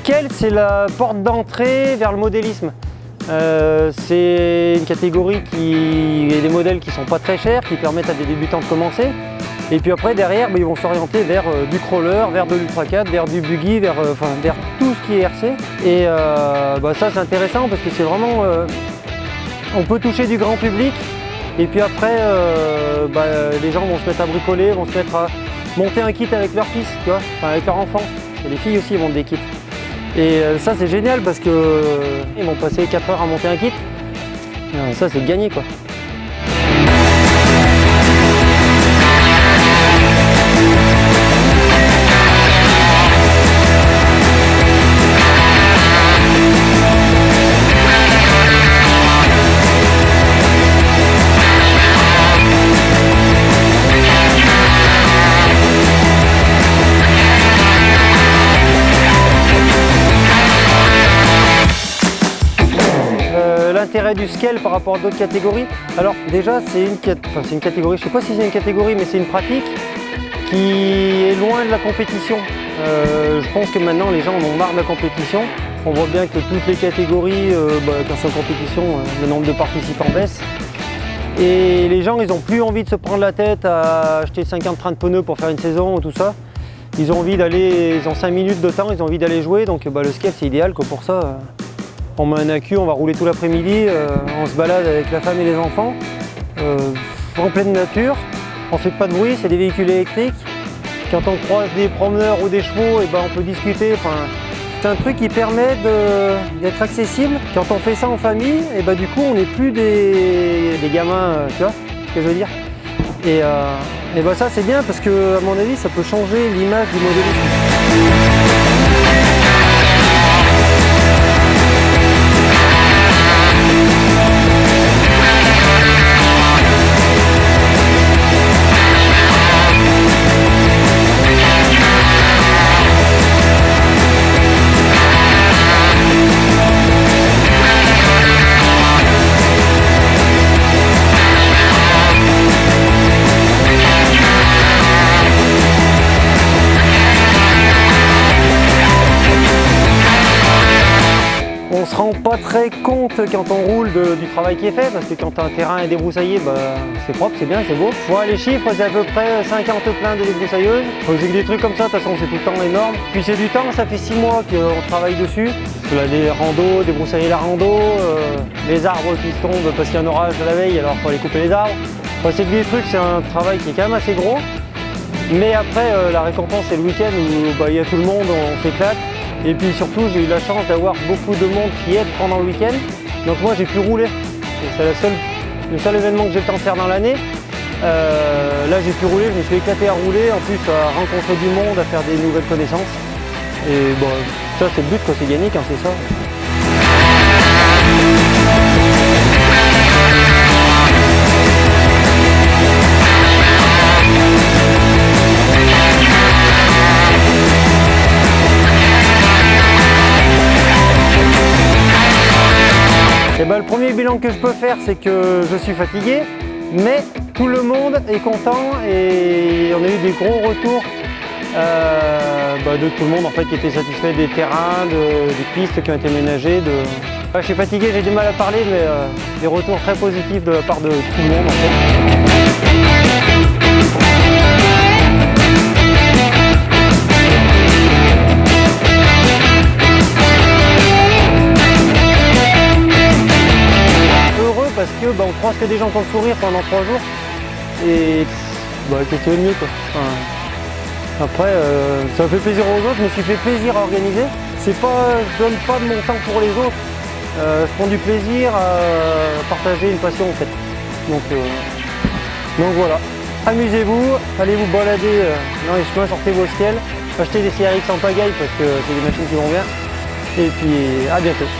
scale, c'est la porte d'entrée vers le modélisme. C'est une catégorie qui est des modèles qui sont pas très chers, qui permettent à des débutants de commencer. Et puis après, derrière, ils vont s'orienter vers du crawler, vers de l'Ultra 4, vers du buggy, vers tout ce qui est RC. Et ça, c'est intéressant parce que c'est vraiment... on peut toucher du grand public. Et puis après, les gens vont se mettre à bricoler, vont se mettre à monter un kit avec leur fils, tu vois, avec leur enfant. Parce que les filles aussi montent des kits. Et ça, c'est génial parce qu'ils vont passer 4 heures à monter un kit. Ça, c'est gagné, quoi. L'intérêt du scale par rapport à d'autres catégories, alors déjà c'est une catégorie, je ne sais pas si c'est une catégorie, mais c'est une pratique qui est loin de la compétition. Je pense que maintenant les gens en ont marre de la compétition. On voit bien que toutes les catégories, quand c'est en compétition, le nombre de participants baisse. Et les gens, ils n'ont plus envie de se prendre la tête à acheter 50 trains de pneus pour faire une saison ou tout ça. Ils ont envie d'aller, ils ont 5 minutes de temps, ils ont envie d'aller jouer, donc le scale c'est idéal pour ça. On met un accu, on va rouler tout l'après-midi, on se balade avec la femme et les enfants, en pleine nature, on fait pas de bruit, c'est des véhicules électriques. Quand on croise des promeneurs ou des chevaux, on peut discuter. C'est un truc qui permet d'être accessible. Quand on fait ça en famille, du coup on n'est plus des gamins, tu vois ce que je veux dire. Et ça c'est bien parce que à mon avis ça peut changer l'image du modélisme. On se rend pas très compte quand on roule du travail qui est fait, parce que quand un terrain est débroussaillé, c'est propre, c'est bien, c'est beau. Voilà, les chiffres, c'est à peu près 50 pleins de débroussailleuses. Faut que des trucs comme ça, de toute façon c'est tout le temps énorme. Puis c'est du temps, ça fait 6 mois qu'on travaille dessus. Là, des randos, débroussailler la rando, les arbres qui se tombent parce qu'il y a un orage de la veille, alors il faut aller couper les arbres. C'est que des trucs, c'est un travail qui est quand même assez gros. Mais après, la récompense c'est le week-end où il y a tout le monde, on s'éclate. Et puis surtout, j'ai eu la chance d'avoir beaucoup de monde qui aide pendant le week-end. Donc moi, j'ai pu rouler. C'est le seul événement que j'ai le temps de faire dans l'année. Là, j'ai pu rouler, je me suis éclaté à rouler, en plus à rencontrer du monde, à faire des nouvelles connaissances. Et ça, c'est le but, c'est gagné quand c'est ça. Le premier bilan que je peux faire, c'est que je suis fatigué, mais tout le monde est content et on a eu des gros retours de tout le monde en fait, qui était satisfait des terrains, des pistes qui ont été ménagées. Je suis fatigué, j'ai du mal à parler, mais des retours très positifs de la part de tout le monde en fait. Parce que on croise que des gens qui ont le sourire pendant 3 jours et qu'est-ce que tu veux de mieux quoi. Après ça me fait plaisir aux autres, je me suis fait plaisir à organiser. C'est pas, je donne pas de mon temps pour les autres, je prends du plaisir à partager une passion en fait. Donc voilà, amusez-vous, allez vous balader dans les chemins, sortez vos scales, achetez des CRX en pagaille parce que c'est des machines qui vont bien et puis à bientôt.